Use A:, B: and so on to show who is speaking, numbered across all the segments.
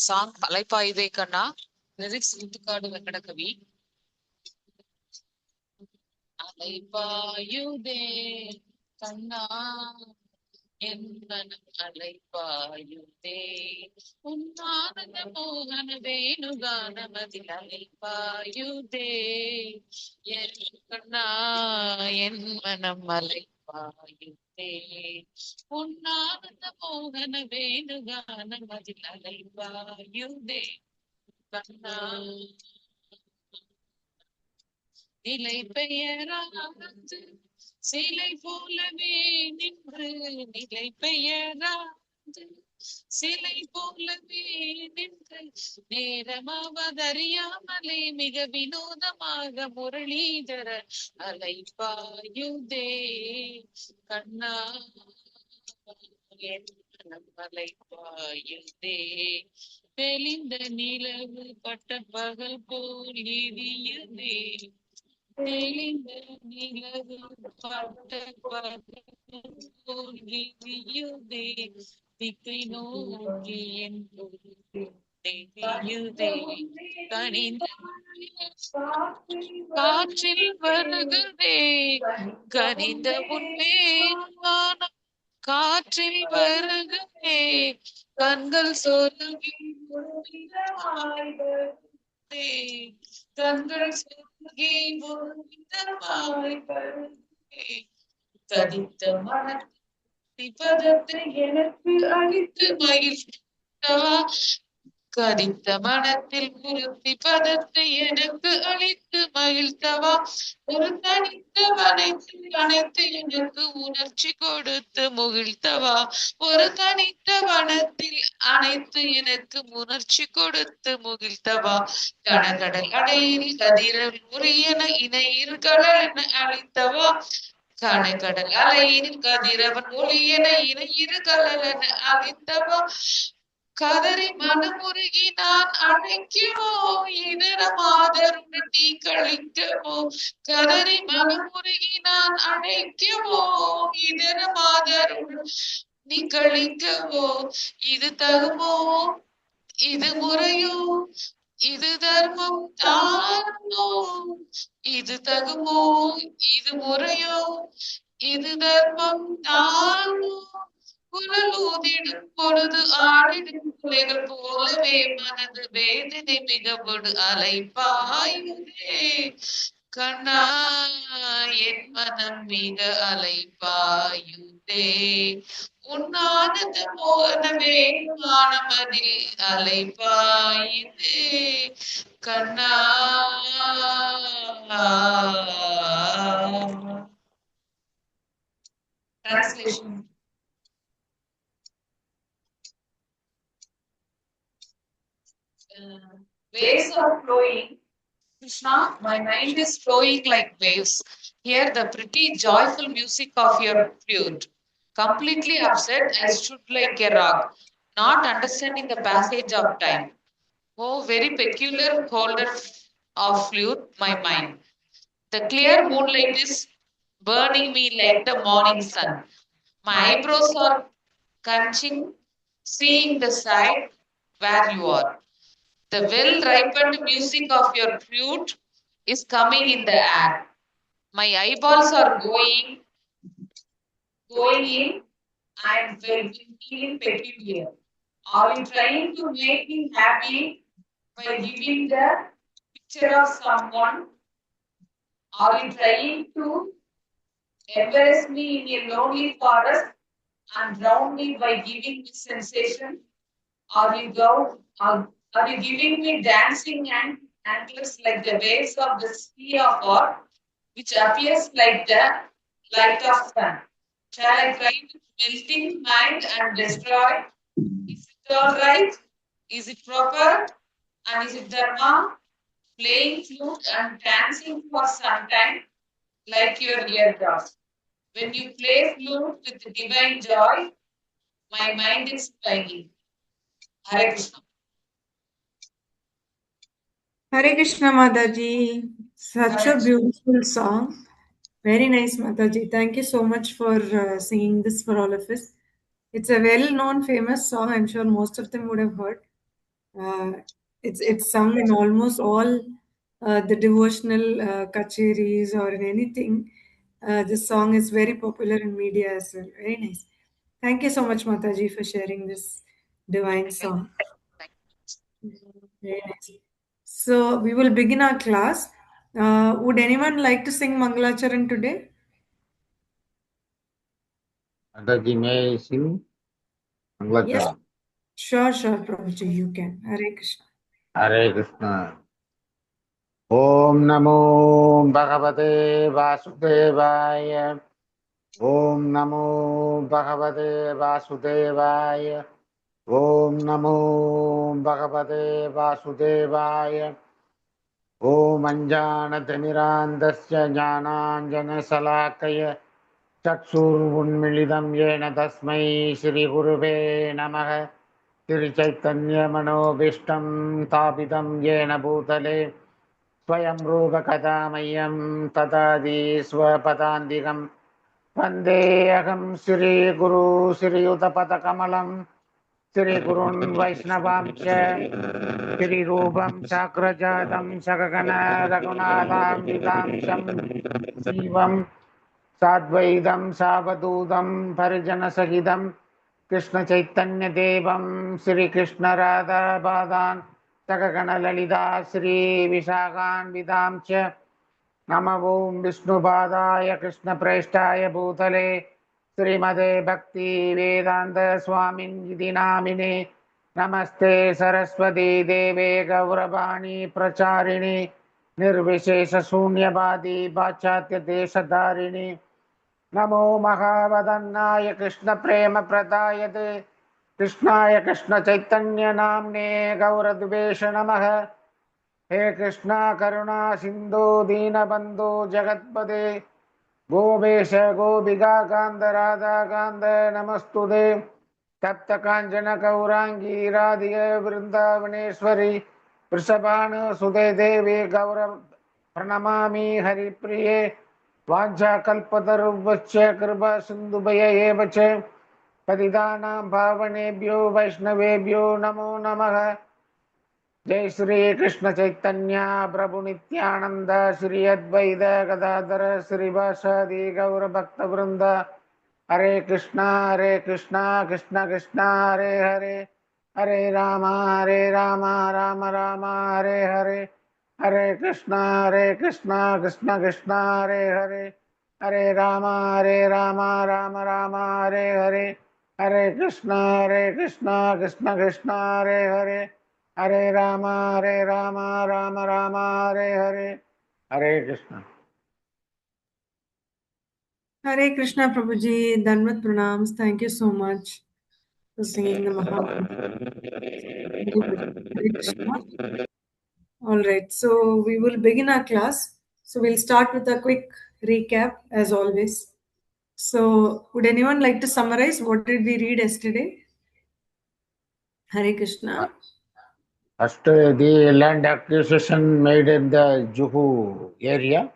A: Song Alaipayuthey கண்ணா, lyrics Muthukadu Venkatakavi. Alaipayuthey கண்ணா என் மனம் அலைப்பாயுதே, உன்னானந்த மோகன வேணுகானமதில் அலைப்பாயுதே என் கண்ணா என் மனம் அலைப்பாயுதே, உன்னானந்த மோகன வேணுகானமதில் அலைப்பாயுதே கண்ணா. நிலை பெயராது சிலை போலவே நின்று, நிலை பெயராது சிலை போலவே நின்று, நேரமாவதறியாமலே மிக வினோதமாக முரளிதர அலைப்பாயுதே கண்ணா என் மனம் அலைப்பாயுதே, தெளிந்த நிலவு பட்ட பகல் போல் எரியுதே, தெளிந்த நிலவு பட்ட பகல் போல் எரியுதே, திக்கை நோக்கி என் தெரியுதே, கனிந்த காற்றில் வருகுதே, கனிந்த உன்மேலான காற்றில் வருகுதே, கண்கள் சொருகி கண்கள் சொருகி கதித்த மனத்தை எனக்கு அளித்து மகிழ்ந்தவா, கதித்த மனத்தில் குருத்தி பதத்தை எனக்கு அளித்து மகிழ்ந்தவா, ஒரு தனித்தவனை அனைத்து எனக்கு உணர்ச்சி கொடுத்து முகிழ்த்தவா, ஒரு தனித்த வனத்தில் அனைத்து எனக்கு உணர்ச்சி கொடுத்து முகிழ்த்தவா, கடகடல் அடையில் கதிரல் உரியன இணையிரு கடல் என அழைத்தவா, கனகடல் அலையில் கதிரவன் ஒளியன இணையிரு கடல் என அழைத்தவா, கதறி மனமுருகி நான் அழைக்கவோ இதர மாதருடன் நீ கழிக்கவோ, கதறி மனமுருகி நான் அழைக்கவோ இதர மாதருடன் நீ கழிக்கவோ, இது தகுமோ இது முறையோ இது தர்மம் தானோ, இது தகுமோ இது முறையோ இது தர்மம் தானோ, குழலூதிடும் பொழுது ஆடிடும் குலைகள் போலவே மனது வேதனை மிகப்படு அலைப்பாயுதே கண்ணா என் மனம் மிக அலைப்பாயுதே, உன்னானந்த மோகனவே வானமதில் அலைப்பாயுதே கண்ணா. Translation. Waves are flowing. Krishna, my mind is flowing like waves. Hear the pretty, joyful music of your flute. Completely upset, I stood like a rock, not understanding the passage of time. Oh, very peculiar holder of flute, my mind. The clear moonlight is burning me like the morning sun. My eyebrows are crunching, seeing the side where you are. The well-ripened music of your flute is coming in the air. My eyeballs are going in. I am feeling peculiar. Are you trying to make me happy by giving the picture of someone? Are you trying to embarrass me in a lonely forest and drown me by giving me sensation? Are you giving me dancing antlers like the waves of the sea of art, which appears like the light of sun? Shall I try with melting mind and destroy? Is it all right? Is it proper? And is it dharma? Playing flute and dancing for some time like your eardrops. When you play flute with divine joy, my mind is smiling. Hare Krishna.
B: Hare Krishna Mataji. Such a beautiful song. Very nice, Mataji. Thank you so much for singing this for all of us. It's a well-known, famous song. I'm sure most of them would have heard. Uh, it's sung in almost all the devotional kacheris or in anything. This song is very popular in media as well. Very nice. Thank you so much, Mataji, for sharing this divine song. Very nice. So we will begin our class. Would anyone like to sing Mangalacharan today?
C: Mataji, may I sing
B: Yes.
C: Mangalacharan?
B: Sure, Prabhuji, you can. Hare Krishna.
C: Hare Krishna. Om Namo Bhagavate Vasudevaya. Om Namo Bhagavate Vasudevaya. Om Namo Bhagavate Vasudevaya. Om Anjanathmirandasya Jnananjanasalakaya Chakshurunmilidam Yena Tasmai Shri Guruve Namaha Shri Chaitanya Manobishtam Tapidam Yena Bhutale Swayam Rupa Kadamayam Tadadi Swapadandikam Vandeham Shri Guru Shri Utapata Shri Gurun Vaishnavam Shri Rupam Sakrajatam Sakagana Raghunathan Vidam Shivam Sadvaidam Savadudam Parijana Sahidam Krishna Chaitanya Devam Shri Krishna Radha Badan Sakagana Lalita Shri Vishakan Vidam Nama Om Vishnu Padaya Krishna Prestaya Bhutale Srimade Bhakti Vedanta Swamin Iti Namine Namaste Saraswati Deve Gauravani Pracharini Nirvishesha Sunyavadi Bachatya Desadarini Namo Mahavadannaya Krishna Prema Pradayate Krishnaya Krishna Chaitanya Namne Gauradvesha Namaha He Krishna Karuna Sindhu Dina Bandhu Jagatpade Gopesha Gopiga Kanda Radha Kanda Namastude Tapta Kanjana Kaurangi Radhiya Vrindavaneshwari Vrishabhanu Sude Devi Gaurav Pranamami Hari Priye Vajja Kalpatarubhaccha Kripa Sindhubhaya Evacha Patidanam Bhavanebhyo Vaishnavebhyo Namo Namaha जय श्री कृष्ण चैतन्य प्रभु नित्यानंद श्री अद्वैत गदाधर श्रीवासादि गौर भक्त वृंद हरे कृष्णा कृष्ण कृष्ण हरे हरे हरे राम राम राम हरे हरे हरे कृष्णा कृष्ण कृष्ण हरे राम राम राम हरे हरे हरे कृष्णा कृष्ण कृष्ण हरे राम राम राम हरे Krishna
B: Hare Krishna, Prabhuji. Danvat pranams. Thank you so much for singing the Mahamantra. Very good. Hare Krishna. All right, so we will begin our class. So we'll start with a quick recap as always. So, would anyone like to summarize what did we read yesterday? Hare Krishna.
C: First, the land acquisition made in the Juhu area,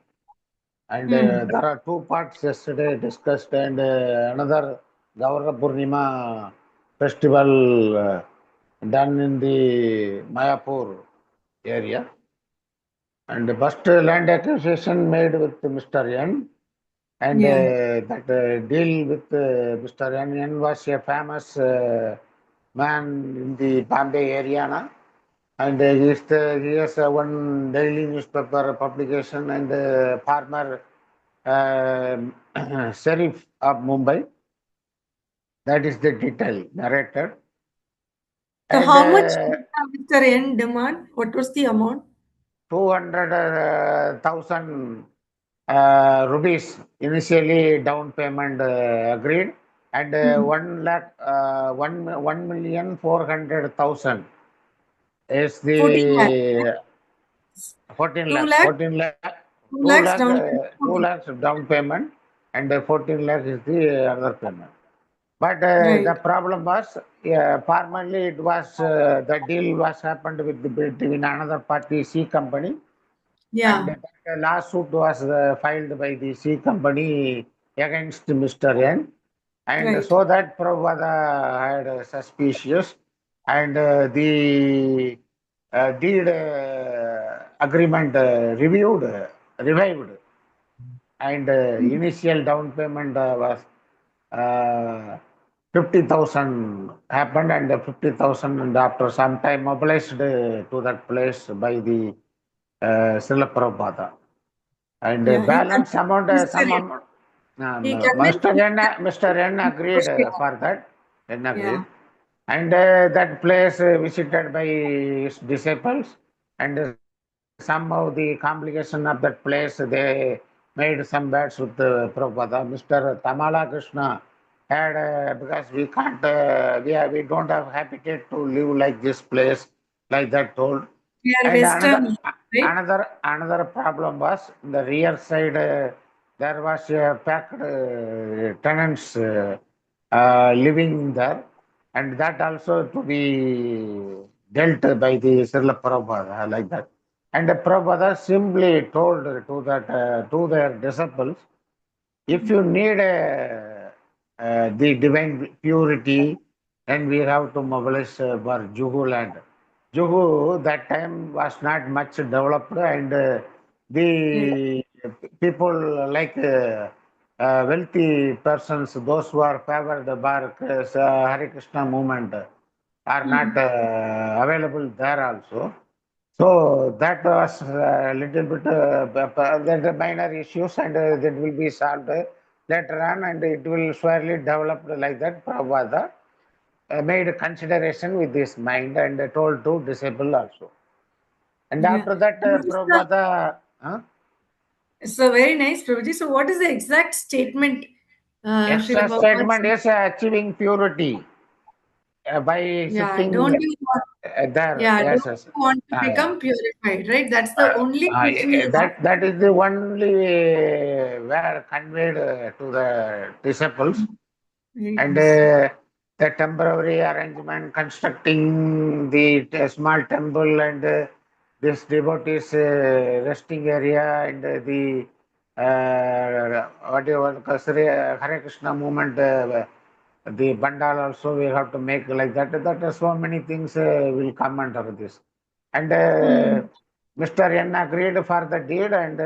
C: and
B: Hmm.
C: there are two parts yesterday discussed, and another Gaura Purnima festival done in the Mayapur area. And the first land acquisition made with Mr. N, and
B: Yeah.
C: that deal with Mr. N was a famous man in the Bombay area, na? And he has one daily newspaper publication and farmer sheriff of Mumbai. That is the detail narrated.
B: So,
C: And
B: how much did Mr. N demand? What was the amount?
C: 200,000 rupees initially down payment agreed, and
B: Hmm.
C: 1,400,000 is
B: 14 lakhs.
C: the 14
B: 2
C: lakh,
B: lakhs,
C: 14 lakh,
B: 2
C: 2
B: lakhs
C: lakh,
B: down payment.
C: 2
B: 14.
C: lakhs down payment, and 14 lakh is the other payment. But the
B: Right.
C: problem was, formerly it was the deal was happened with between another party, C company, and
B: Yeah.
C: that lawsuit was filed by the C company against Mr. N. And
B: Right.
C: so that Prabhupada had suspicious, and the deed agreement revived, and initial down payment was uh, 50,000 happened, and 50,000, and after some time mobilized to that place by the Srila Prabhupada. And
B: Yeah, he
C: balance amount,
B: convinced
C: some
B: Mr.
C: amount,
B: He convinced
C: Mr. N agreed for that. N agreed.
B: Yeah.
C: And that place visited by his disciples, and somehow the complication of that place, they made some bets with Prabhupada. Mr. Tamala Krishna had, because we can't, we don't have habitat to live like this place, like that told.
B: We are
C: And
B: Western, right?
C: another problem was in the rear side. There was packed tenants living there, and that also to be dealt by the Srila Prabhupada like that. And the Prabhupada simply told to their disciples, if you need the divine purity, then we have to mobilize for Juhu land. Juhu that time was not much developed, and
B: Yeah.
C: the people like wealthy persons, those who are favored by Hare Krishna movement, are not available there also. So that was a little bit the minor issues, and that will be solved later on, and it will surely develop like that. Prabhupada made consideration with his mind and told to disable also. And
B: Yeah.
C: after that,
B: And what is the,
C: Prabhupada,
B: so very nice, Prabhuji. So what is the exact statement, Srila
C: extra
B: Prabhupada
C: statement
B: said?
C: is achieving purity by
B: Yeah,
C: sitting there.
B: don't
C: Yes, yes.
B: you want to
C: Yeah.
B: become purified, right? That's the only question he asked.
C: That is the only were conveyed to the disciples,
B: Very
C: and
B: nice.
C: the temporary arrangement constructing the small temple, and this devotees resting area, and the what you want Hare Krishna movement, the bandal also we have to make like that. That so many things will come under this. And
B: Hmm.
C: Mr. N agreed for the deed, and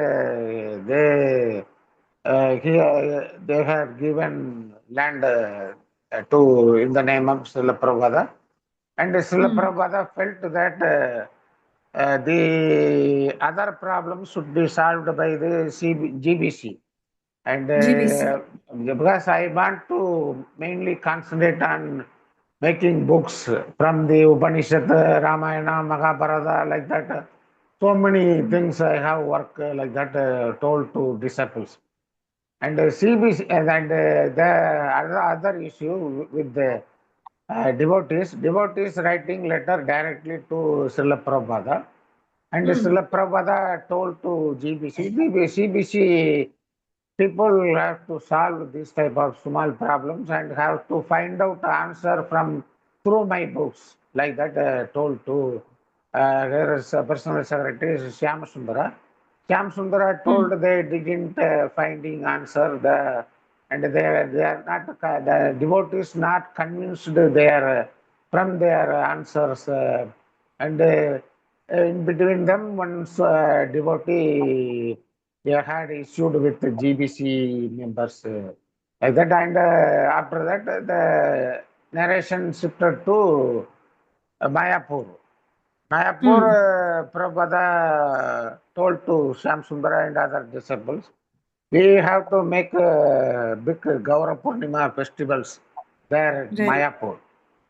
C: they have given land to in the name of Srila Prabhupada. And Srila
B: Hmm.
C: Prabhupada felt that the other problems should be solved by the GBC. And
B: GBC.
C: because I want to mainly concentrate on making books from the Upanishad, Ramayana, Mahabharata, like that. So many things I have work like that told to disciples. And CBC, and the other issue with the devotees writing letter directly to Srila Prabhupada, and
B: Hmm.
C: Srila Prabhupada told to GBC, CBC people have to solve this type of small problems and have to find out answer from through my books, like that told to there is a personal secretary Shyam Sundara. Shyam Sundara
B: Hmm.
C: told they didn't finding answer, and they are not the devotees not convinced their from their answers, and in between them one devotee had issued with the GBC members like that, and after that the narration shifted to Mayapur. Mayapur,
B: Hmm.
C: Prabhupada told to Shyam Sundara and other disciples, we have to make big Gaura Purnima festivals there at
B: Right.
C: Mayapur,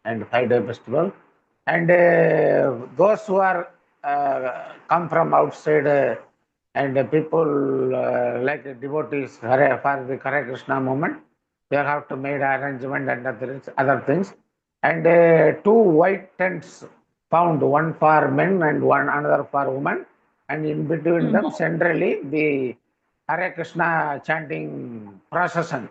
C: and 5-day festival. And those who are come from outside, and people like devotees for the Hare Krishna movement, they have to make arrangement and other things. And two white tents found, one for men and one another for women, and in between
B: Hmm.
C: them centrally the Hare Krishna chanting procession.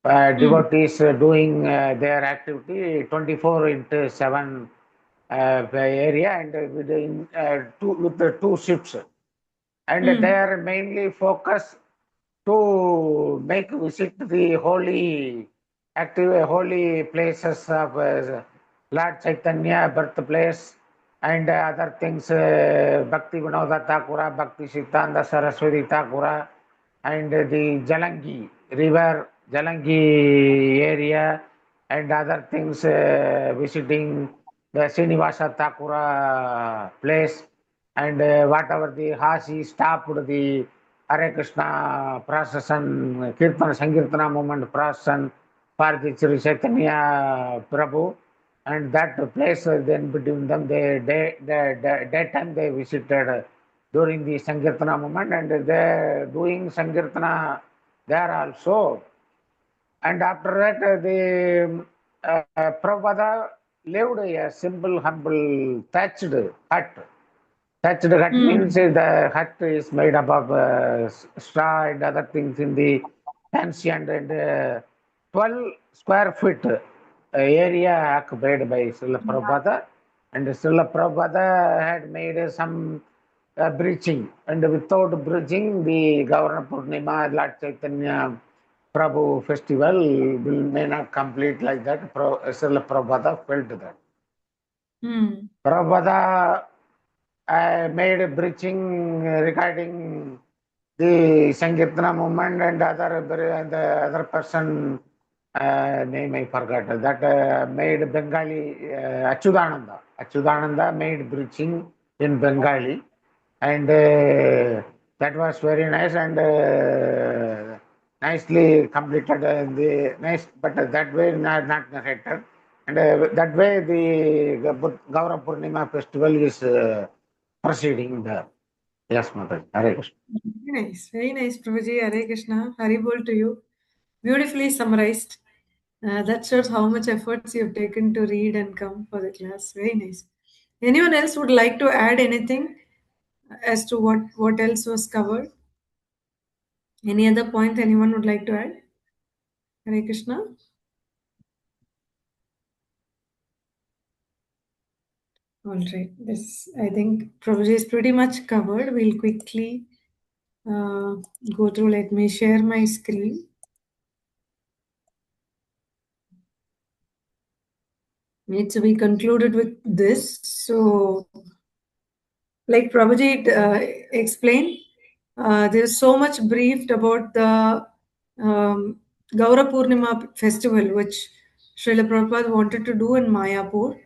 B: Hmm.
C: Devotees doing their activity 24 into 7 area, and with the two ships. And they
B: Hmm.
C: are mainly focused to make visit the holy active holy places of Lord Chaitanya birthplace and other things, Bhakti Vinoda Thakura, Bhakti Siddhanta Saraswati Thakura, and the Jalangi river, Jalangi area, and other things, visiting the Srinivasa Thakura place, and whatever the Hasi stopped the Hare Krishna procession, Kirtana Sankirtana movement procession for the Sri Chaitanya Prabhu, and that place, then between them, daytime they visited during the Sankirtana movement, and they doing Sankirtana there also. And after that, the Prabhupada lived a simple, humble, thatched hut. Thatched hut means the hut is made up of straw and other things in the ancient, and 12 square feet area occupied by Srila Prabhupada. And Srila Prabhupada had made some breaching, and without breaching, the Governor Purnima, Lord Chaitanya Prabhu festival may not complete like that. Srila Prabhupada felt that. Prabhupada made a preaching regarding the Sankirtana movement, and the other person name I forgot, that made Bengali, Achyutananda. Achyutananda made preaching in Bengali, and that was very nice, and nicely completed, the nice, but that way not narrated. And that way the Gaura Purnima festival is proceeding there. Yes, Mother. Hare Krishna.
B: Very nice, Prabhuji. Hare Krishna. Haribol to you. Beautifully summarized. That shows how much efforts you've taken to read and come for the class. Very nice. Anyone else would like to add anything as to what else was covered? Any other point anyone would like to add? Hare Krishna. All right. This, I think, Prabhuji is pretty much covered. We'll quickly go through. Let me share my screen. Needs to be concluded with this. So, like Prabhuji explained, there's so much briefed about the Gaura Purnima festival, which Srila Prabhupada wanted to do in Mayapur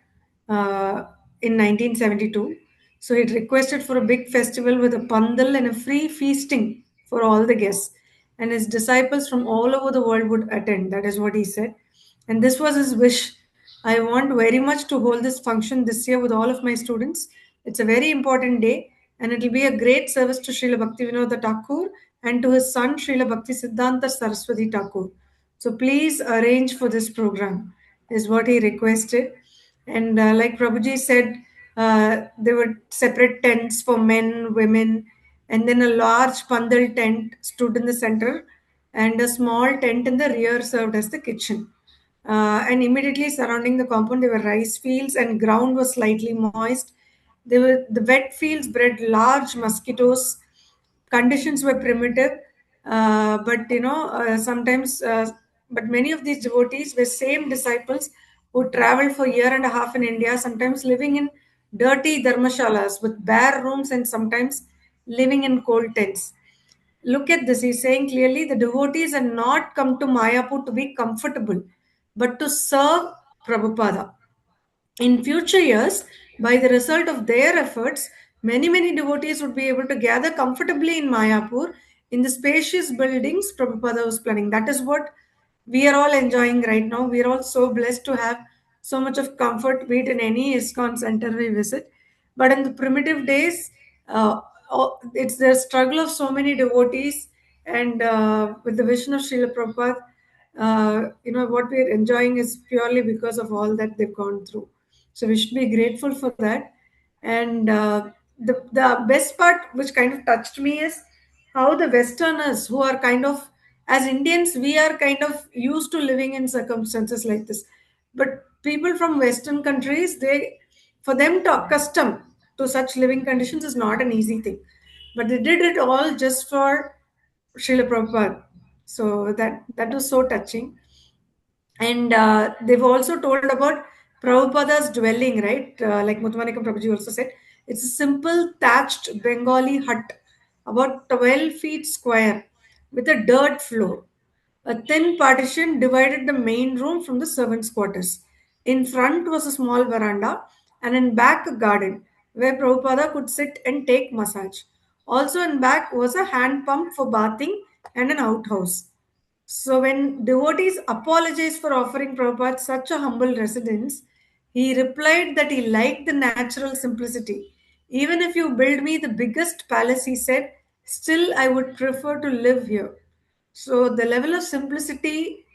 B: in 1972. So he requested for a big festival with a pandal and a free feasting for all the guests. And his disciples from all over the world would attend. That is what he said. And this was his wish. I want very much to hold this function this year with all of my students. It's a very important day, and it will be a great service to Srila Bhaktivinoda Thakur and to his son Srila Bhakti Siddhanta Saraswati Thakur. So please arrange for this program, is what he requested. And like Prabhuji said, there were separate tents for men, women, and then a large pandal tent stood in the center, and a small tent in the rear served as the kitchen. And immediately surrounding the compound, there were rice fields, and ground was slightly moist. The wet fields bred large mosquitoes. Conditions were primitive, but sometimes, but many of these devotees were same disciples who traveled for a year and a half in India, sometimes living in dirty dharmashalas with bare rooms and sometimes living in cold tents. Look at this. He's saying clearly the devotees are not come to Mayapur to be comfortable, but to serve Prabhupada. In future years, by the result of their efforts, many devotees would be able to gather comfortably in Mayapur in the spacious buildings Prabhupada was planning. That is what we are all enjoying right now. We are all so blessed to have so much of comfort, be it in any ISKCON center we visit. But in the primitive days, it's the struggle of so many devotees, and with the vision of Srila Prabhupada, what we are enjoying is purely because of all that they've gone through. So we should be grateful for that. And the best part, which kind of touched me, is how the Westerners, who are kind of, as Indians, we are kind of used to living in circumstances like this. But people from Western countries, for them to accustom to such living conditions is not an easy thing. But they did it all just for Srila Prabhupada. So that was so touching. And they've also told about Prabhupada's dwelling, right? Like Muthumanikam Prabhuji also said, it's a simple thatched Bengali hut, about 12 feet square, with a dirt floor. A thin partition divided the main room from the servants' quarters. In front was a small veranda, and in back a garden where Prabhupada could sit and take massage. Also in back was a hand pump for bathing and an outhouse. So when devotees apologized for offering Prabhupada such a humble residence, he replied that he liked the natural simplicity. Even if you build me the biggest palace, he said, still I would prefer to live here. So the level of simplicity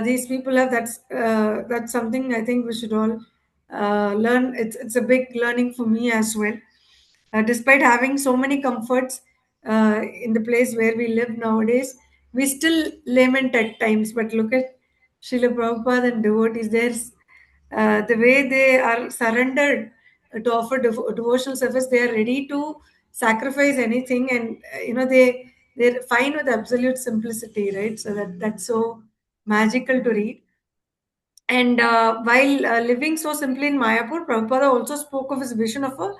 B: these people have, that's something I think we should all learn. It's a big learning for me as well. Despite having so many comforts in the place where we live nowadays, we still lament at times. But look at Srila Prabhupada and devotees. There's the way they are surrendered to offer devotional service. They are ready to sacrifice anything, and they're fine with absolute simplicity, right? So that's so magical to read. And while living so simply in Mayapur, Prabhupada also spoke of his vision of a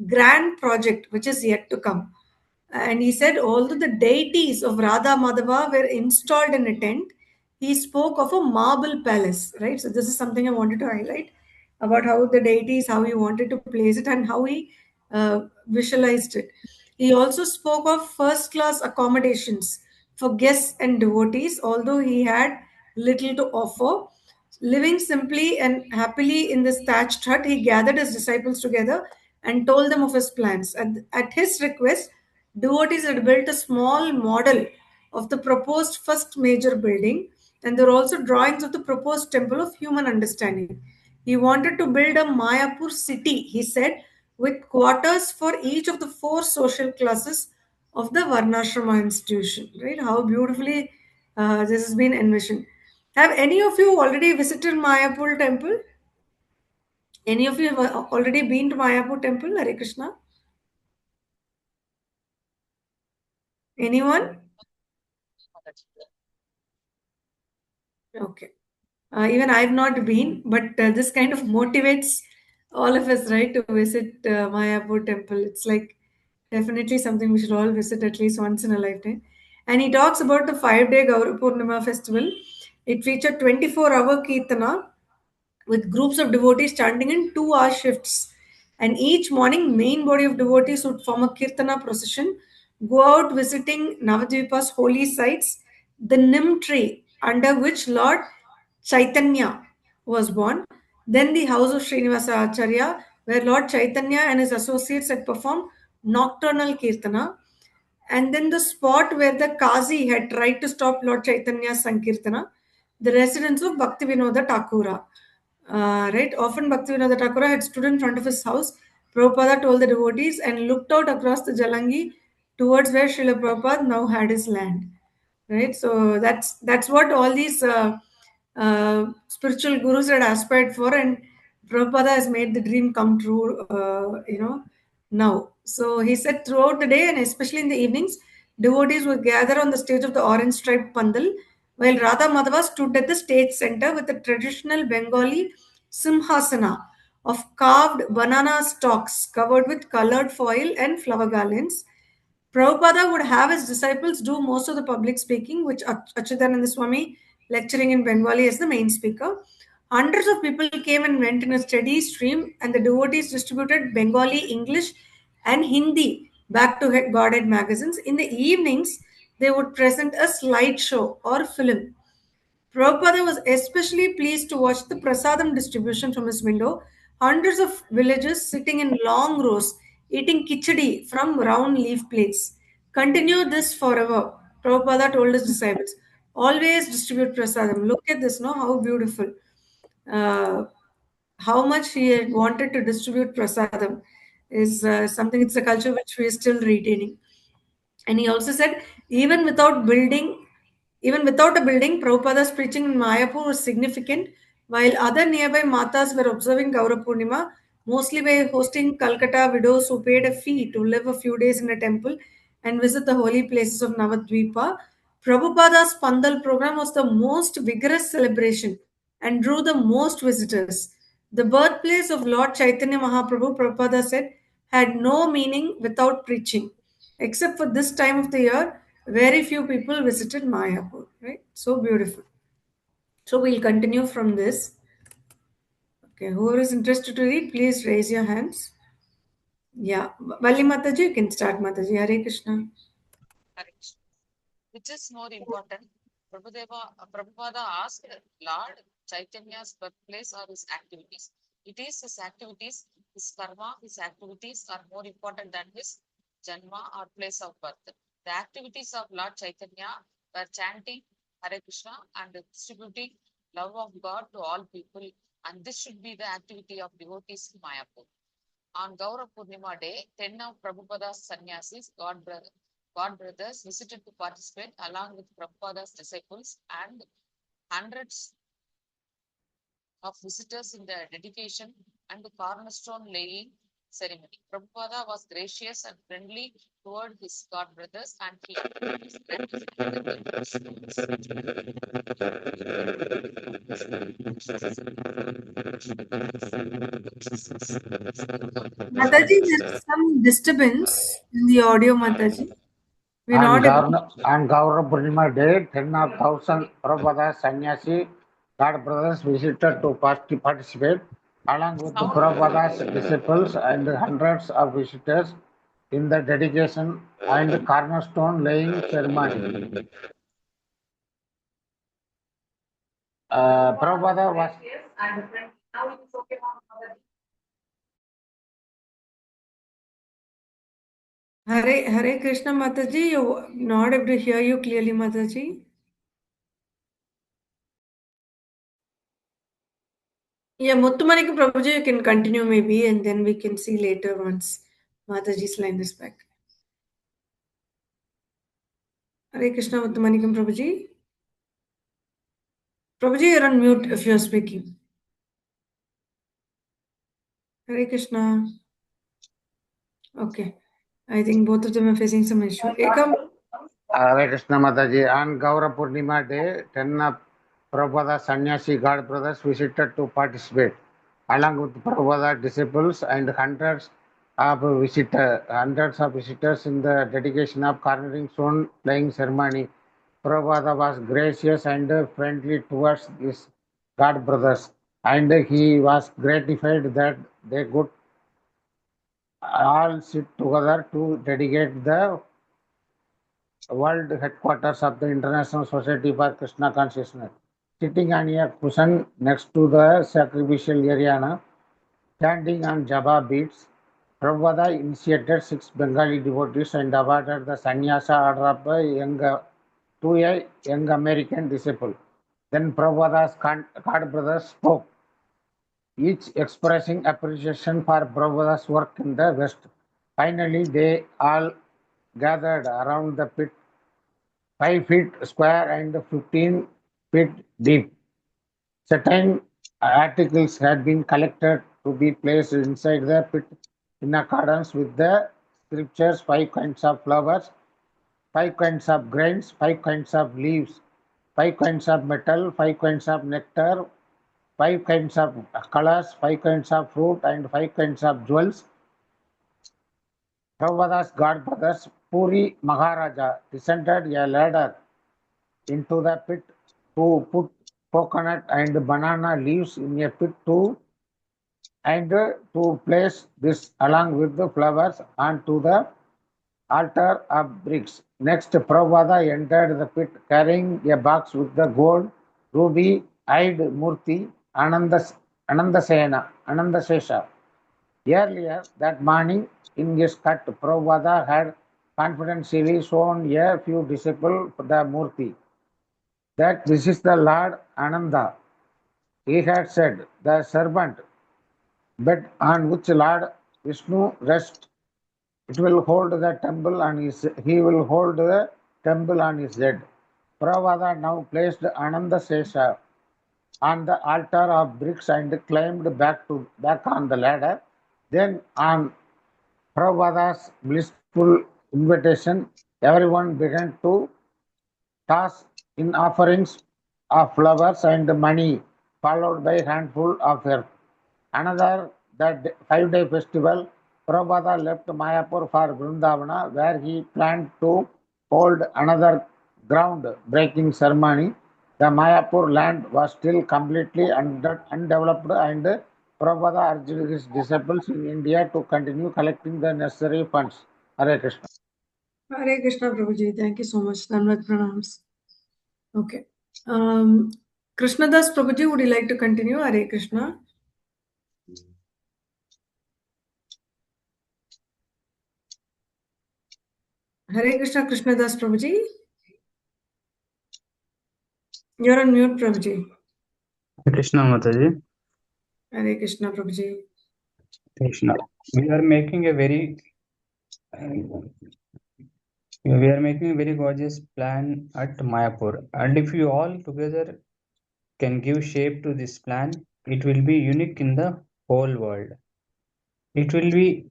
B: grand project which is yet to come. And he said, although the deities of Radha Madhava were installed in a tent, he spoke of a marble palace, right? So, this is something I wanted to highlight about how the deities, how he wanted to place it, and how he visualized it. He also spoke of first class accommodations for guests and devotees, although he had little to offer. Living simply and happily in this thatched hut, he gathered his disciples together and told them of his plans. At his request, devotees had built a small model of the proposed first major building, and there were also drawings of the proposed temple of human understanding. He wanted to build a Mayapur city, he said, with quarters for each of the four social classes of the Varnashrama institution. Right? How beautifully this has been envisioned. Have any of you already visited Mayapur temple? Any of you have already been to Mayapur temple, Hare Krishna? Anyone? Okay. Even I've not been, but this kind of motivates all of us, right, to visit Mayapur temple. It's like definitely something we should all visit at least once in a lifetime. And he talks about the 5 day Gauri Purnima festival. It featured 24-hour Kirtana with groups of devotees chanting in 2 hour shifts. And each morning, main body of devotees would form a Kirtana procession, go out visiting Navadvipa's holy sites, the Nim tree under which Lord Chaitanya was born, then the house of Srinivasa Acharya, where Lord Chaitanya and his associates had performed nocturnal Kirtana, and then the spot where the Kazi had tried to stop Lord Chaitanya's Sankirtana, the residence of Bhaktivinoda Thakura. Right, often Bhaktivinoda Thakura had stood in front of his house. Prabhupada told the devotees and looked out across the Jalangi towards where Srila Prabhupada now had his land. Right, so that's what all these spiritual gurus had aspired for, and Prabhupada has made the dream come true. Now. So he said throughout the day and especially in the evenings, devotees would gather on the stage of the orange striped pandal, while Radha Madhava stood at the stage center with a traditional Bengali simhasana of carved banana stalks covered with colored foil and flower garlands. Prabhupada would have his disciples do most of the public speaking, which Achyutananda Swami lecturing in Bengali as the main speaker. Hundreds of people came and went in a steady stream, and the devotees distributed Bengali, English, and Hindi back to Godhead magazines. In the evenings, they would present a slideshow or film. Prabhupada was especially pleased to watch the prasadam distribution from his window. Hundreds of villagers sitting in long rows, eating khichdi from round leaf plates. Continue this forever, Prabhupada told his disciples. Always distribute prasadam. Look at this, no? How beautiful. Uh, how much he had wanted to distribute prasadam is something, it's a culture which we are still retaining. And he also said, even without a building, Prabhupada's preaching in Mayapur was significant, while other nearby Matas were observing Gaura Purnima, mostly by hosting Calcutta widows who paid a fee to live a few days in a temple and visit the holy places of Navadvipa. Prabhupada's Pandal program was the most vigorous celebration and drew the most visitors. The birthplace of Lord Chaitanya Mahaprabhu, Prabhupada said, had no meaning without preaching. Except for this time of the year, very few people visited Mayapur. Right? So beautiful. So we'll continue from this. Okay, whoever is interested to read, please raise your hands. Yeah, Valli Mataji, you can start, Mataji. Hare Krishna.
A: Correct. Which is more important? Prabhupada asked Lord Chaitanya's birthplace or his activities. It is his activities, his karma, his activities are more important than his janma or place of birth. The activities of Lord Chaitanya were chanting Hare Krishna and distributing love of God to all people, and this should be the activity of devotees in Mayapur. On Gaura Purnima day, 10 of Prabhupada's sannyasis, God brothers, visited to participate along with Prabhupada's disciples and hundreds of visitors in the dedication and the cornerstone laying ceremony. Prabhupada was gracious and friendly toward his God brothers and he
B: Mataji, there's some disturbance in the audio, Mataji. We're
C: On
B: not able.
C: Gaura Purnima day, 10,000 Prabhupada Sannyasi God brothers visited to participate along with the Prabhupada's disciples and hundreds of visitors in the dedication and cornerstone laying ceremony. Prabhupada was
B: Hare Krishna, Mataji. You're not able to hear you clearly, Mataji. Yeah, Muttumanikam Prabhuji, you can continue maybe, and then we can see later once Mataji's line is back. Hare Krishna, Muttumanikam Prabhuji. Prabhuji, you're on mute if you're speaking. Hare Krishna. Okay. I think both of them are facing some issue. Ekam,
C: Hare Krishna Mataji. On Gaura Purnima day, 10 of Prabhupada Sannyasi God brothers visited to participate along with Prabhupada disciples and hundreds of visitors in the dedication of cornering stone laying ceremony. Prabhupada was gracious and friendly towards his God brothers, and he was gratified that they could all sit together to dedicate the world headquarters of the International Society for Krishna Consciousness. Sitting on a cushion next to the sacrificial area, standing on Java beads, Prabhupada initiated 6 Bengali devotees and awarded the sannyasa order of to a young American disciple. Then Prabhupada's God brothers spoke, each expressing appreciation for Prabhupada's work in the West. Finally, they all gathered around the pit, 5 feet square and 15 feet deep. Certain articles had been collected to be placed inside the pit in accordance with the scriptures: 5 kinds of flowers, 5 kinds of grains, 5 kinds of leaves, 5 kinds of metal, 5 kinds of nectar, 5 kinds of colors, 5 kinds of fruit, and 5 kinds of jewels. Prabhupada's God brothers, Puri Maharaja, descended a ladder into the pit to put coconut and banana leaves in a pit and to place this along with the flowers onto the altar of bricks. Next, Prabhupada entered the pit carrying a box with the gold, ruby, eyed Murti, Anandasesha. Earlier that morning, in his cut, Prabhupada had confidentially shown a few disciples the Murti, that this is the Lord Ananda. He had said, the serpent bed on which Lord Vishnu rests, it will hold the temple on his, he will hold the temple on his head. Prabhupada now placed Ananda Sesha on the altar of bricks and climbed back on the ladder. Then on Prabhupada's blissful invitation, everyone began to toss in offerings of flowers and money followed by a handful of earth. Another, the 5-day festival, Prabhupada left Mayapur for Vrindavana, where he planned to hold another ground-breaking ceremony. The Mayapur land was still completely undeveloped, and Prabhupada urged his disciples in India to continue collecting the necessary funds. Hare Krishna.
B: Hare Krishna, Prabhuji. Thank you so much. Danvat pranams. Okay. Krishnadas Prabhuji, would you like to continue? Hare Krishna. Hare Krishna, Krishnadas Prabhuji. You're on mute, Prabhuji.
D: Krishna Mataji.
B: Hare Krishna, Prabhuji.
D: Krishna. We are making a very gorgeous plan at Mayapur, and if you all together can give shape to this plan, it will be unique in the whole world. It will be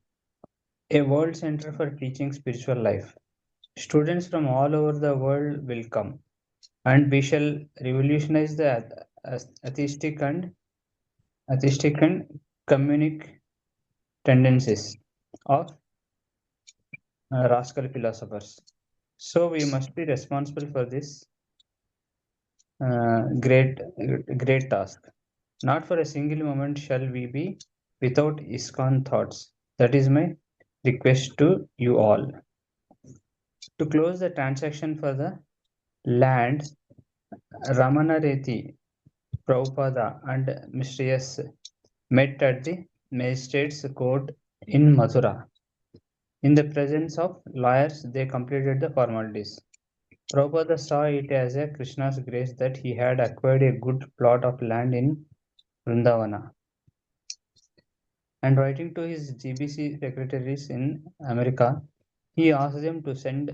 D: a world center for teaching spiritual life. Students from all over the world will come, and we shall revolutionize the atheistic and communic tendencies of rascal philosophers. So we must be responsible for this great task. Not for a single moment shall we be without ISKCON thoughts. That is my request to you all. To close the transaction for the land, Ramanareti, Prabhupada and Mr. S met at the magistrate's court in Mathura. In the presence of lawyers, they completed the formalities. Prabhupada saw it as a Krishna's grace that he had acquired a good plot of land in Vrindavana. And writing to his GBC secretaries in America, he asked them to send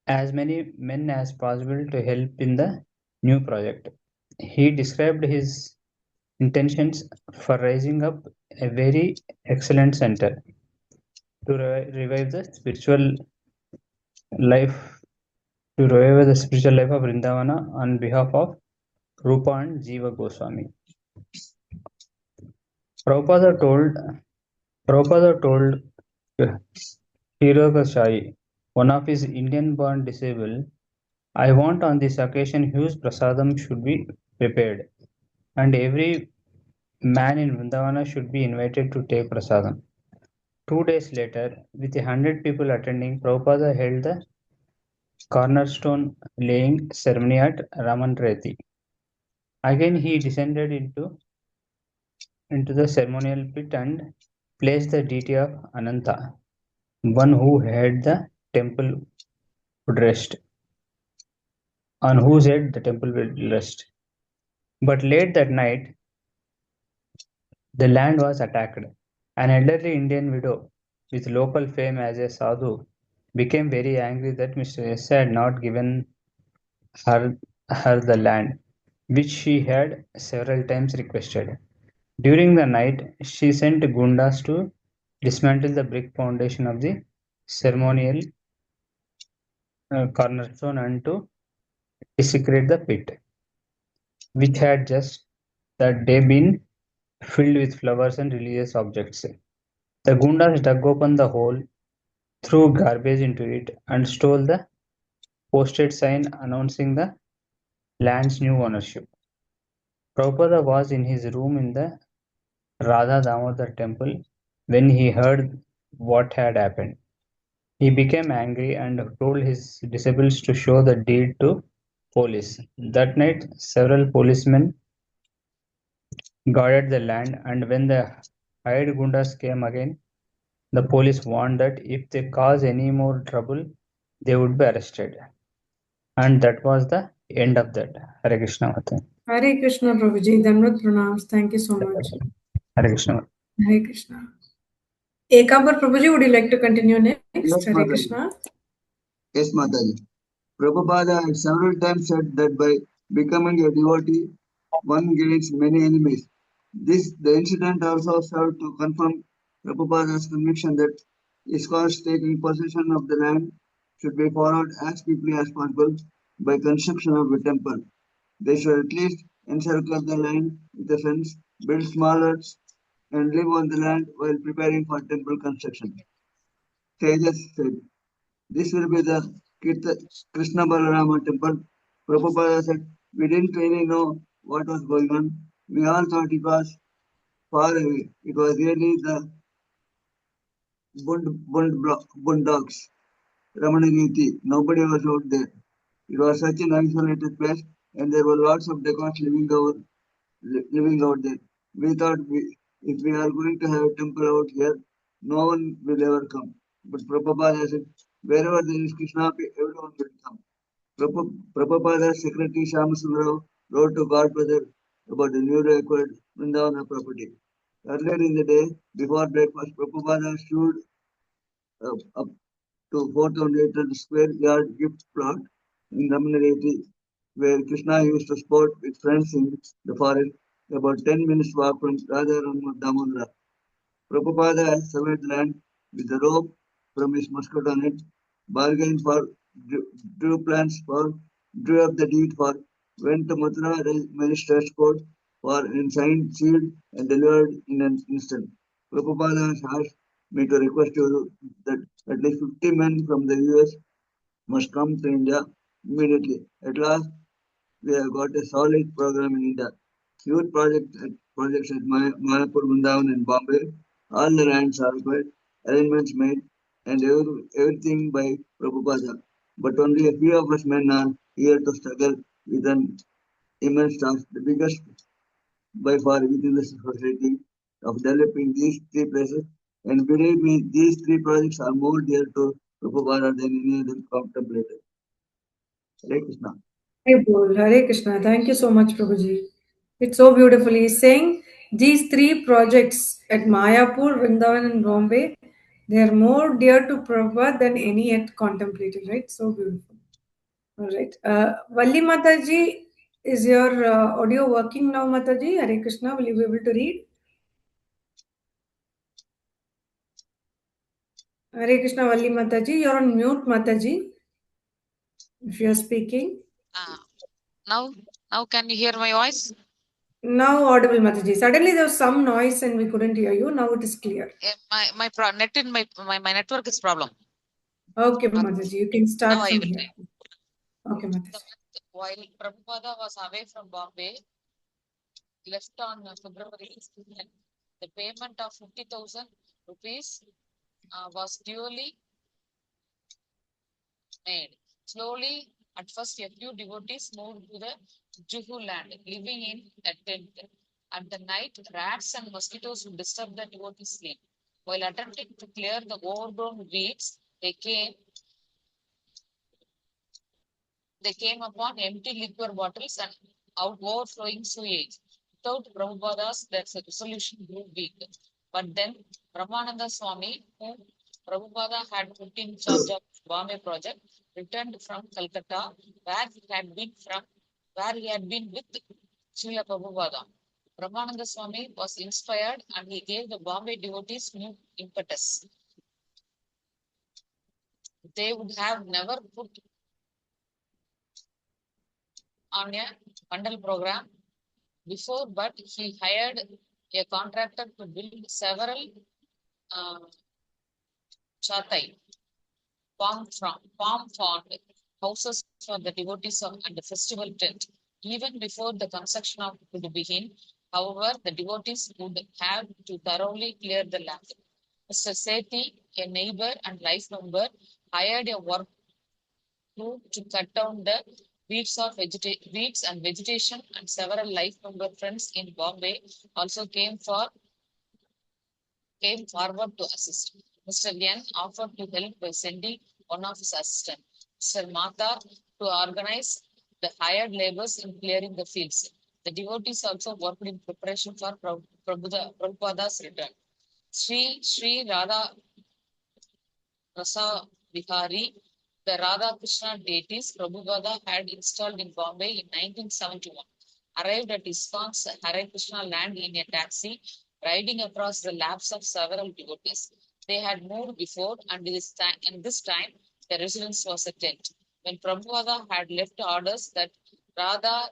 D: as many men as possible to help in the new project. He described his intentions for raising up a very excellent center to revive the spiritual life of Vrindavana on behalf of Rupa and Jiva Goswami. Prabhupada told Hirokashai, one of his Indian-born disciples, I want on this occasion huge prasadam should be prepared, and every man in Vrindavana should be invited to take prasadam. 2 days later, with 100 people attending, Prabhupada held the cornerstone laying ceremony at Ramanreti. Again he descended into the ceremonial pit and placed the deity of Ananta, one who had the temple would rest, on whose head the temple will rest. But late that night, the land was attacked. An elderly Indian widow, with local fame as a sadhu, became very angry that Mr. S had not given her the land, which she had several times requested. During the night, she sent gundas to dismantle the brick foundation of the ceremonial cornerstone and to desecrate the pit, which had just that day been filled with flowers and religious objects. The gundas dug open the hole, threw garbage into it, and stole the posted sign announcing the land's new ownership. Prabhupada was in his room in the Radha Damodar temple when he heard what had happened. He became angry and told his disciples to show the deed to police. That night, several policemen guarded the land, and when the hired gundas came again, the police warned that if they cause any more trouble, they would be arrested. And that was the end of that. Hare Krishna Mata.
B: Hare Krishna, Prabhuji. Danvat pranams. Thank you so much.
D: Hare Krishna Mata.
B: Hare Krishna. Ekabar Prabhuji, would you like to continue next?
E: Yes,
B: Hare
E: Mataji.
B: Krishna.
E: Yes, Mataji. Prabhupada had several times said that by becoming a devotee, one gains many enemies. The incident also served to confirm Prabhupada's conviction that ISKCON's taking possession of the land should be followed as quickly as possible by construction of a temple. They should at least encircle the land with a fence, build small huts, and live on the land while preparing for temple construction. Sages said, this will be the Krishna Balarama temple. Prabhupada said, we didn't really know what was going on. We all thought it was far away. It was really the Boondocks, Ramanagiti. Nobody was out there. It was such an isolated place, and there were lots of decoys living out there. We thought if we are going to have a temple out here, no one will ever come. But Prabhupada said, wherever there is Krishna, everyone will come. Prabhupada's secretary Shyamasundara wrote to Godbrother about the newly acquired Vrindavana property. Earlier in the day, before breakfast, Prabhupada stood up to 4,800 square yard gift plot in Ramanagati, where Krishna used to sport with friends in the forest, about 10 minutes walk from Radha Damodara. Prabhupada surveyed land with a rope from his musket on it, bargained for, drew plans for, drew up the deed for, went to Mathura magistrate's court for and signed, sealed, and delivered in an instant. Prabhupada has asked me to request you that at least 50 men from the US must come to India immediately. At last, we have got a solid program in India. Huge projects at Mayapur, Vrindavan, and Bombay. All the lands are acquired, arrangements made, and everything by Prabhupada. But only a few of us men are here to struggle with an immense task, the biggest by far within the society of developing these three places. And believe me, these three projects are more dear to Prabhupada than any other contemplator. Hare Krishna.
B: Hey, Bol. Hare Krishna. Thank you so much, Prabhuji. It's so beautiful. He's saying these three projects at Mayapur, Vrindavan, and Bombay, they are more dear to Prabhupada than any yet contemplated, right? So beautiful. All right. Valli Mataji, is your audio working now, Mataji? Hare Krishna. Will you be able to read? Hare Krishna, Valli Mataji. You're on mute, Mataji. If you're speaking.
A: Now can you hear my voice?
B: Now audible, Mataji. Suddenly there was some noise and we couldn't hear you. Now it is clear.
A: Net in my network is problem.
B: Okay, Mataji. You can start
A: Now I
B: from
A: will
B: here. Okay,
A: The
B: Mataji.
A: month while Prabhupada was away from Bombay, left on February 16th, the payment of 50,000 rupees was duly made. Slowly, at first, a few devotees moved to the Juhu land, living in a tent. At the night, rats and mosquitoes would disturb the devotees' sleep. While attempting to clear the overgrown weeds, they came upon empty liquor bottles and overflowing sewage. Without Prabhupada's, that resolution grew weak. But then Brahmananda Swami, whom Prabhupada had put in charge of Bombay project, returned from Calcutta, where he had been with Srila Prabhupada. Brahmananda Swami was inspired and he gave the Bombay devotees new impetus. They would have never put on a bundle program before, but he hired a contractor to build several chatai, palm frond houses for the devotees and the festival tent. Even before the construction could begin, however, the devotees would have to thoroughly clear the land. Mr. Sethi, a neighbor and life member, hired a work crew to cut down the weeds and vegetation, and several life member friends in Bombay also came forward to assist. Mr. Yan offered to help by sending one of his assistants, Mr. Mata, to organize the hired laborers in clearing the fields. The devotees also worked in preparation for Prabhupada's return. Sri Radha Rasa Vihari, the Radha Krishna deities Prabhupada had installed in Bombay in 1971, arrived at ISKCON's Hare Krishna land in a taxi, riding across the laps of several devotees. They had moved before, and this time the residence was a tent. When Prabhupada had left orders that Radha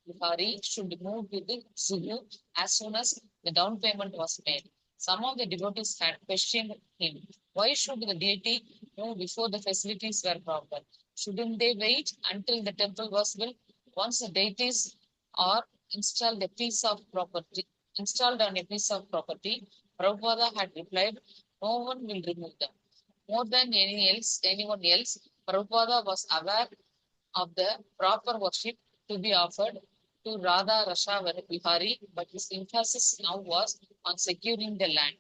A: Vihari should move with Zuhu as soon as the down payment was made. Some of the devotees had questioned him. Why should the deity move before the facilities were proper? Shouldn't they wait until the temple was built? Once the deities are installed on a piece of property, Prabhupada had replied, no one will remove them. More than anyone else, Prabhupada was aware of the proper worship to be offered to Radha Rasha Vihari, but his emphasis now was on securing the land.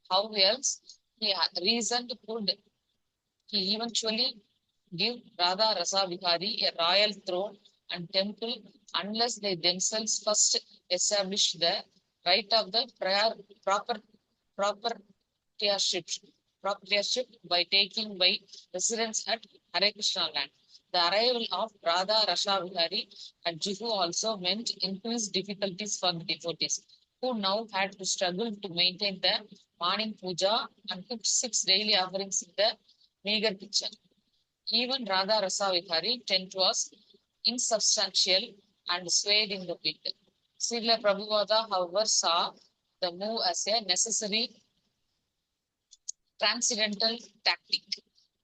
A: How else he reasoned could he eventually give Radha Rasa Vihari a royal throne and temple unless they themselves first establish the right of the prior proper proprietorship by taking by residence at Hare Krishna land. The arrival of Radha Rasha Vihari at Juhu also meant increased difficulties for the devotees, who now had to struggle to maintain the morning puja and cook 6 daily offerings in the meager kitchen. Even Radha Rasa Vihari tent was insubstantial and swayed in the wind. Srila Prabhupada, however, saw the move as a necessary transcendental tactic.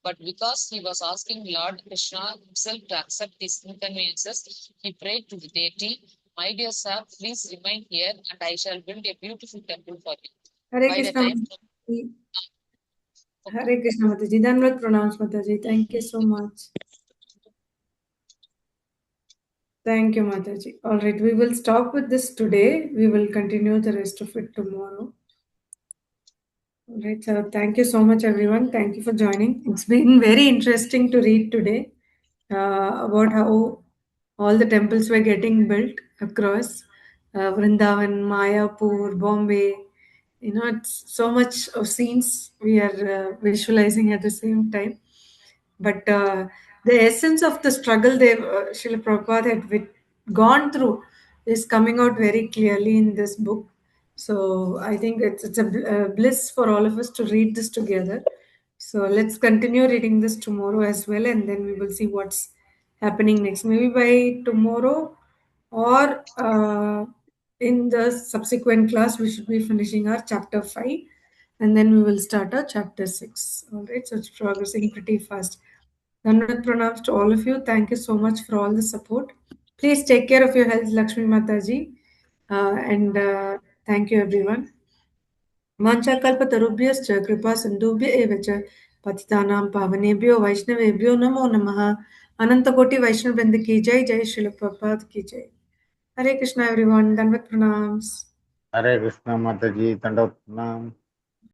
A: But because he was asking Lord Krishna himself to accept these inconveniences, he prayed to the deity, my dear sir, please remain here and I shall build a beautiful temple for you.
B: Hare
A: By the
B: Krishna
A: time
B: Mataji. Hare Krishna Mataji. Danvat pranams Mataji. Thank you so much. Thank you, Mataji. All right, we will stop with this today. We will continue the rest of it tomorrow. All right, so thank you so much, everyone. Thank you for joining. It's been very interesting to read today about how all the temples were getting built across Vrindavan, Mayapur, Bombay. You know, it's so much of scenes we are visualizing at the same time. But the essence of the struggle they Srila Prabhupada had gone through is coming out very clearly in this book. So I think it's a bliss for all of us to read this together. So let's continue reading this tomorrow as well, and then we will see what's happening next. Maybe by tomorrow or in the subsequent class, we should be finishing our chapter 5, and then we will start our chapter 6. All right, so it's progressing pretty fast. Dandavat pranams to all of you. Thank you so much for all the support. Please take care of your health, Lakshmi Mataji. And thank you, everyone. वाञ्छाकल्पतरुभ्यश्च कृपा सिन्धुभ्य एव च पतितानां पावनेभ्यो वैष्णवेभ्यो नमो नमः अनंतकोटि वैष्णव वृंद की जय जय श्रील प्रभात की जय हरे कृष्णा एवरीवन दंडवत प्रणाम्स
C: Hare Krishna Mataji, Dandavat Pranam.